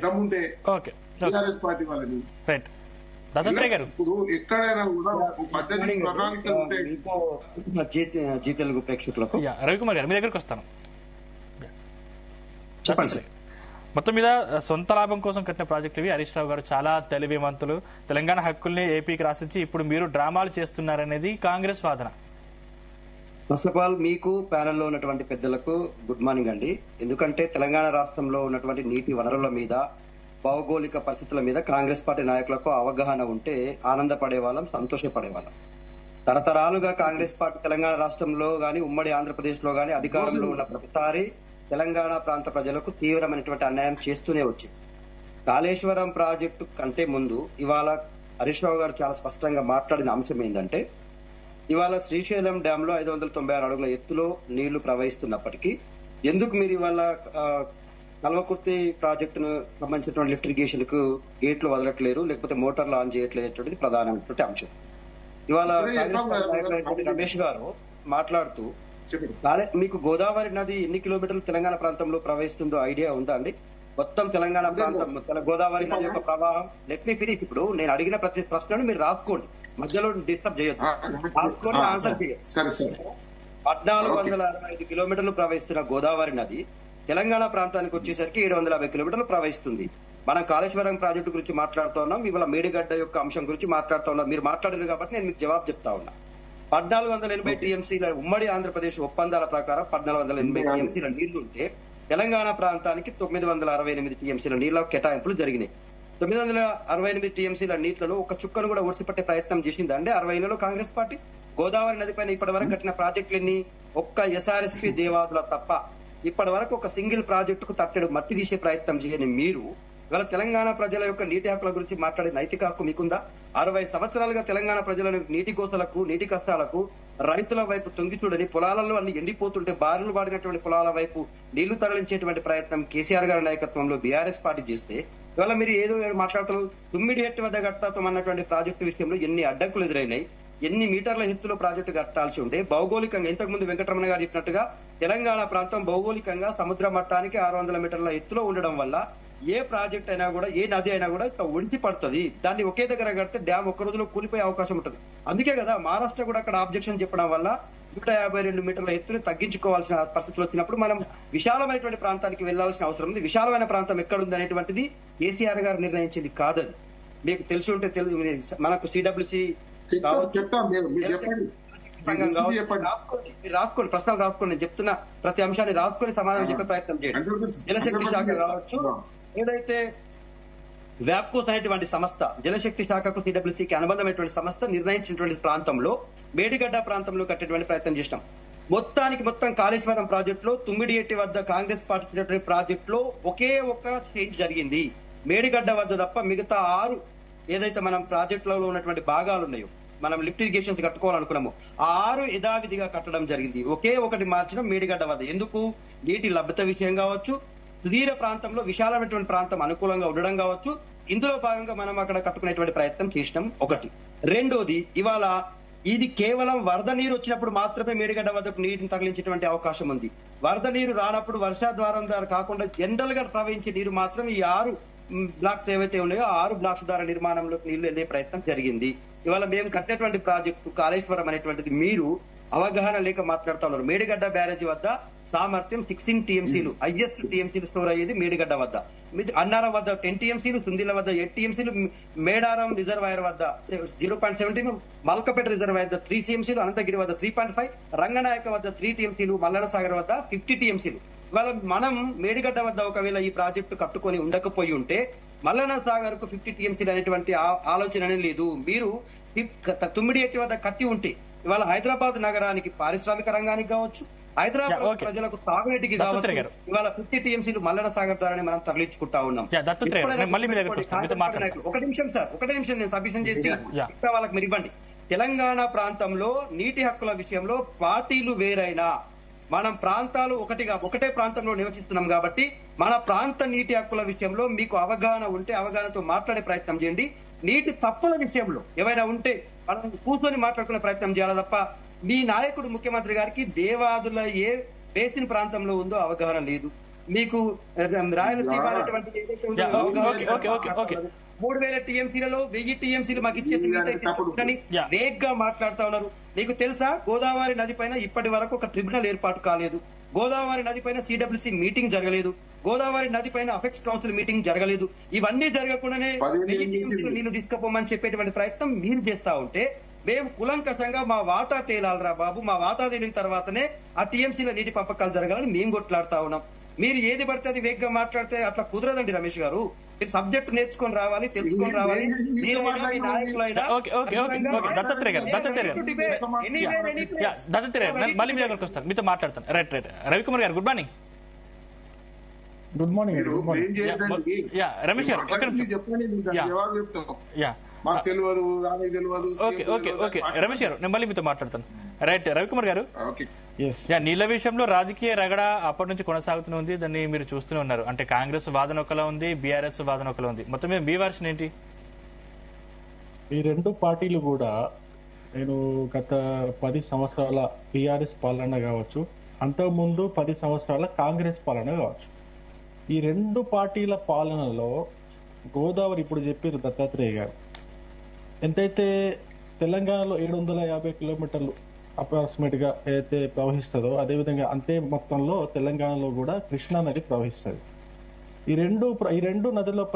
దమ్ముంటే okay TRS party వాళ్ళని right Dattatreya గారు ఇప్పుడు ఎక్కడైనా కూడా పద్ధతి ప్రణాళికలు ఉంటాయి. జీ తెలుగు ప్రేక్షకులకు రవికుమార్ గారు మీ దగ్గరకు వస్తాను. చెప్పండి సార్. మొత్తం మీద సొంత లాభం కోసం కట్టిన ప్రాజెక్టులు ఇవి. హరీష్ రావు గారు చాలా తెలివిమంతులు, తెలంగాణ హక్కుల్ని ఏపీకి రాసిచ్చి ఇప్పుడు మీరు డ్రామాలు చేస్తున్నారనేది కాంగ్రెస్ వాదన. ఫస్ట్ ఆఫ్ ఆల్ మీకు ప్యానెల్లో ఉన్నటువంటి పెద్దలకు గుడ్ మార్నింగ్ అండి. ఎందుకంటే తెలంగాణ రాష్ట్రంలో ఉన్నటువంటి నీటి వనరుల మీద, భౌగోళిక పరిస్థితుల మీద కాంగ్రెస్ పార్టీ నాయకులకు అవగాహన ఉంటే ఆనందపడే వాళ్ళం, సంతోషపడే వాళ్ళం. తరతరాలుగా కాంగ్రెస్ పార్టీ తెలంగాణ రాష్ట్రంలో గాని, ఉమ్మడి ఆంధ్రప్రదేశ్ లో గాని అధికారంలో ఉన్న ప్రతిసారి తెలంగాణ ప్రాంత ప్రజలకు తీవ్రమైనటువంటి అన్యాయం చేస్తూనే వచ్చింది. కాళేశ్వరం ప్రాజెక్టు కంటే ముందు ఇవాళ హరీష్ రావు గారు చాలా స్పష్టంగా మాట్లాడిన అంశం ఏంటంటే, ఇవాళ శ్రీశైలం డ్యామ్ లో 596 అడుగుల ఎత్తులో నీళ్లు ప్రవహిస్తున్నప్పటికీ ఎందుకు మీరు ఇవాళ కల్వకుర్తి ప్రాజెక్టును సంబంధించినటువంటి లిఫ్ట్ ఇరిగేషన్ కు గేట్లు వదలట్లేరు, లేకపోతే మోటార్లు ఆన్ చేయట్లేదనేటువంటిది ప్రధానమైనటువంటి అంశం. ఇవాళ రమేష్ గారు మాట్లాడుతూ మీకు గోదావరి నది ఎన్ని కిలోమీటర్లు తెలంగాణ ప్రాంతంలో ప్రవహిస్తుందో ఐడియా ఉందా అండి? మొత్తం తెలంగాణ ప్రాంతం గోదావరి నది యొక్క ప్రవాహం. Let me finish. ఇప్పుడు నేను అడిగిన ప్రతి ప్రశ్నను మీరు రాసుకోండి, మధ్యలో డిస్టర్బ్ చేయొద్దు, రాసుకొని ఆన్సర్ చేయండి. 1465 కిలోమీటర్లు ప్రవహిస్తున్న గోదావరి నది తెలంగాణ ప్రాంతానికి వచ్చేసరికి 750 కిలోమీటర్లు ప్రవహిస్తుంది. మనం కాళేశ్వరం ప్రాజెక్టు గురించి మాట్లాడుతూ ఉన్నాం, ఇవాళ మేడిగడ్డ యొక్క అంశం గురించి మాట్లాడుతూ ఉన్నాం. మీరు మాట్లాడారు కాబట్టి నేను మీకు జవాబు చెప్తా ఉన్నా. 1480 టీఎంసీల ఉమ్మడి ఆంధ్రప్రదేశ్ ఒప్పందాల ప్రకారం 1480 టీఎంసీల నీళ్లుంటే తెలంగాణ ప్రాంతానికి 968 టీఎంసీల నీళ్ల కేటాయింపులు జరిగినాయి. 968 టీఎంసీల నీళ్లలో ఒక చుక్కను కూడా ఒడిసిపట్టే ప్రయత్నం చేసిందండి 60 ఏళ్లలో కాంగ్రెస్ పార్టీ. గోదావరి నది పైన ఇప్పటి వరకు కట్టిన ప్రాజెక్టులన్నీ ఒక్క ఎస్ఆర్ఎస్పీ దేవాదుల తప్ప ఇప్పటి వరకు ఒక సింగిల్ ప్రాజెక్టుకు తట్టెడు మట్టి తీసే ప్రయత్నం చేయని మీరు ఇవాళ తెలంగాణ ప్రజల యొక్క నీటి హక్కుల గురించి మాట్లాడే నైతిక హక్కు మీకుందా? 60 సంవత్సరాలుగా తెలంగాణ ప్రజలను నీటి కోసలకు, నీటి కష్టాలకు, రైతుల వైపు తొంగి చూడని, పొలాలలో అన్ని ఎండిపోతుంటే బారులు పాడినటువంటి పొలాల వైపు నీళ్లు తరలించేటువంటి ప్రయత్నం కేసీఆర్ గారి నాయకత్వంలో బీఆర్ఎస్ పార్టీ చేస్తే ఇవాళ మీరు ఏదో మాట్లాడుతున్నారు. తుమ్మిడిహెట్టు వద్ద కడతాం అన్నటువంటి ప్రాజెక్టు విషయంలో ఎన్ని అడ్డంకులు ఎదురైనాయి, ఎన్ని మీటర్ల ఎత్తులో ప్రాజెక్టు కట్టాల్సి ఉంటే భౌగోళికంగా ఇంతకుముందు వెంకటరమణ గారు చెప్పినట్టుగా తెలంగాణ ప్రాంతం భౌగోళికంగా సముద్ర మట్టానికి 600 మీటర్ల ఎత్తులో ఉండడం వల్ల ఏ ప్రాజెక్ట్ అయినా కూడా, ఏ నది అయినా కూడా ఒడిసి పడుతుంది. దాన్ని ఒకే దగ్గర కడితే డ్యామ్ ఒక్క రోజులో కూలిపోయే అవకాశం ఉంటుంది. అందుకే కదా మహారాష్ట్ర కూడా అక్కడ ఆబ్జెక్షన్ చెప్పడం వల్ల 152 మీటర్ల ఎత్తుని తగ్గించుకోవాల్సిన పరిస్థితులు వచ్చినప్పుడు మనం విశాలమైనటువంటి ప్రాంతానికి వెళ్లాల్సిన అవసరం ఉంది. విశాలమైన ప్రాంతం ఎక్కడుంది అనేటువంటిది కేసీఆర్ గారు నిర్ణయించింది కాదది. మీకు తెలిసి ఉంటే తెలుసు, మనకు సిడబ్ల్యూసి రాసుకోండి, ప్రశ్నలు రాసుకోండి. నేను చెప్తున్న ప్రతి అంశాన్ని రాసుకొని సమాధానం చెప్పే ప్రయత్నం చేయండి. జలశక్తి శాఖ కావచ్చు, ఏదైతే వ్యాప్కోస్ అనేటువంటి సంస్థ, జలశక్తి శాఖకు సిడబ్ల్యూసీకి అనుబంధమైనటువంటి సంస్థ నిర్ణయించినటువంటి ప్రాంతంలో మేడిగడ్డ ప్రాంతంలో కట్టేటువంటి ప్రయత్నం చేసినాం. మొత్తం కాళేశ్వరం ప్రాజెక్టులో తుమ్మిడిహెట్టి వద్ద కాంగ్రెస్ పార్టీ ప్రాజెక్టులో ఒకే ఒక చేంజ్ జరిగింది. మేడిగడ్డ వద్ద తప్ప మిగతా 6 ఏదైతే మనం ప్రాజెక్టులలో ఉన్నటువంటి భాగాలు ఉన్నాయో, మనం లిఫ్ట్ ఇరిగేషన్స్ కట్టుకోవాలనుకున్నాము, ఆ 6 యథావిధిగా కట్టడం జరిగింది. ఒకే ఒకటి మార్చడం మేడిగడ్డ వద్ద. ఎందుకు? నీటి లభ్యత విషయం కావచ్చు, సుదీర ప్రాంతంలో విశాలమైనటువంటి ప్రాంతం అనుకూలంగా ఉండడం కావచ్చు. ఇందులో భాగంగా మనం అక్కడ కట్టుకునేటువంటి ప్రయత్నం చేసినాం. ఒకటి. రెండోది, ఇవాళ ఇది కేవలం వరద నీరు వచ్చినప్పుడు మాత్రమే మేడిగడ్డ వద్దకు నీటిని తరలించేటువంటి అవకాశం ఉంది. వరద నీరు రానప్పుడు వర్షాద్వారం ద్వారా కాకుండా జనరల్ గా ప్రవహించే నీరు మాత్రం ఈ 6 బ్లాక్స్ ఏవైతే ఉన్నాయో 6 బ్లాక్స్ ద్వారా నిర్మాణంలో నీళ్లు వెళ్లే ప్రయత్నం జరిగింది. ఇవాళ మేము కట్టినటువంటి ప్రాజెక్టు కాళేశ్వరం అనేటువంటిది మీరు అవగాహన లేక మాట్లాడుతూ ఉన్నారు. మేడిగడ్డ బ్యారేజ్ వద్ద సామర్థ్యం 16 టీఎంసీలు, హైయెస్ట్ టీఎంసీలు స్టోర్ అయ్యేది మేడిగడ్డ వద్ద. అన్నారం వద్ద 10 టీఎంసీలు, సుందిల వద్ద 8 టీఎంసీలు, మేడారం రిజర్వాయర్ వద్ద 0.17, మల్కపేట రిజర్వాయర్ వద్ద 3 టీఎంసీలు, అనంతగిరి వద్ద 3.5, రంగనాయక వద్ద 3 టీఎంసీలు, మల్లన సాగర్ వద్ద 50 టీఎంసీలు. ఇవాళ మనం మేడిగడ్డ వద్ద ఒకవేళ ఈ ప్రాజెక్టు కట్టుకొని ఉండకపోయి ఉంటే మల్లన సాగర్ కు 50 టీఎంసీలు అనేటువంటి ఆలోచన లేదు. మీరు తుమ్మిడిహెట్టి వద్ద కట్టి ఉంటే ఇవాళ హైదరాబాద్ నగరానికి, పారిశ్రామిక రంగానికి కావచ్చు, హైదరాబాద్ ప్రజలకు తాగునీటికి కావచ్చు, ఇవాళ 50 టీఎంసీలు మల్లన సాగర్ ద్వారానే మనం తరలించుకుంటా ఉన్నాం. ఒక నిమిషం సార్, నేను సబ్మిషన్ చేసి వాళ్ళకి మీరు ఇవ్వండి. తెలంగాణ ప్రాంతంలో నీటి హక్కుల విషయంలో పార్టీలు వేరైనా మనం ప్రాంతాలు ఒకటే ప్రాంతంలో నివసిస్తున్నాం కాబట్టి మన ప్రాంత నీటి హక్కుల విషయంలో మీకు అవగాహన ఉంటే అవగాహనతో మాట్లాడే ప్రయత్నం చేయండి. నీటి తప్పుల విషయంలో ఏవైనా ఉంటే మనం కూర్చొని మాట్లాడుకునే ప్రయత్నం చేయాలి తప్ప మీ నాయకుడు ముఖ్యమంత్రి గారికి దేవాదుల ఏ బేసిన్ ప్రాంతంలో ఉందో అవగాహన లేదు. మీకు రాయలసీమ అనేటువంటి ఏదైతే ఉందో Yeah, okay, Godavari okay, okay, okay. 3000 టీఎంసీలలో 1000 టీఎంసీలు మాకు ఇచ్చేసి మిగతా తీసుకుంటారని Yeah. వేగ్ గా మాట్లాడుతా ఉన్నారు. మీకు తెలుసా గోదావరి నది పైన ఇప్పటి వరకు ఒక ట్రిబ్యునల్ ఏర్పాటు కాలేదు. గోదావరి నది పైన సిడబ్ల్యూసీ మీటింగ్ జరగలేదు. గోదావరి నది పైన అపెక్స్ కౌన్సిల్ మీటింగ్ జరగలేదు. ఇవన్నీ జరగకుండానే 1000 టీఎంసీలు నీళ్లు తీసుకుపోమని చెప్పేటువంటి ప్రయత్నం మీరు చేస్తా ఉంటే మేము కులంకషంగా మా వాటా తేలాలరా బాబు, మా వాటా తేలిన తర్వాతనే ఆ టీఎంసీల నీటి పంపకాలు జరగాలని మేము కొట్లాడుతా ఉన్నాం. మీరు ఏది పడితే అది వేగ్గా మాట్లాడితే అట్లా కుదరదండి రమేష్ గారు. మీరు సబ్జెక్ట్ నేర్చుకొని రావాలి, తెలుసుకొని రావాలి. మీరైనా మీ నాయకులైనా okay okay okay okay Dattatreya గారు దత్తాత్రేయ గారు మళ్ళీ మీ దగ్గరకు వస్తాను, మీతో మాట్లాడతాను. రైట్ రైట్ రవికుమార్ గారు గుడ్ మార్నింగ్. Good morning. మీరు ఏం చేయొద్దండి. యా రమేష్ గారు మీరు చెప్పండి, నేను దానికి Yeah. జవాబు చెప్తాం. యా మాకు తెలియదు, ఆమెకు తెలియదు. ఓకే ఓకే ఓకే రమేష్ గారు నేను మళ్ళీ మీతో మాట్లాడతాను. రైట్ రవికుమార్ గారు ఓకే. ఎస్ యా నీళ్ల విషయంలో రాజకీయ రగడ అప్పటి నుంచి కొనసాగుతూనే ఉంది. దాన్ని మీరు చూస్తూనే ఉన్నారు. అంటే కాంగ్రెస్ వాదన ఒకలా ఉంది, బీఆర్ఎస్ వాదన ఒకలా ఉంది. మొత్తం మీద మీ వర్షన్ ఏంటి? ఈ రెండు పార్టీలు కూడా నేను గత 10 సంవత్సరాల టిఆర్ఎస్ పాలన కావచ్చు, అంతకుముందు 10 సంవత్సరాల కాంగ్రెస్ పాలన కావచ్చు, ఈ రెండు పార్టీల పాలనలో గోదావరి ఇప్పుడు చెప్పారు దత్తాత్రేయ గారు, ఎంతైతే తెలంగాణలో 750 కిలోమీటర్లు అప్రాక్సిమేట్ గా ఏదైతే ప్రవహిస్తుందో అదేవిధంగా అంతే మొత్తంలో తెలంగాణలో కూడా కృష్ణా నది ప్రవహిస్తుంది. ఈ రెండు నదుల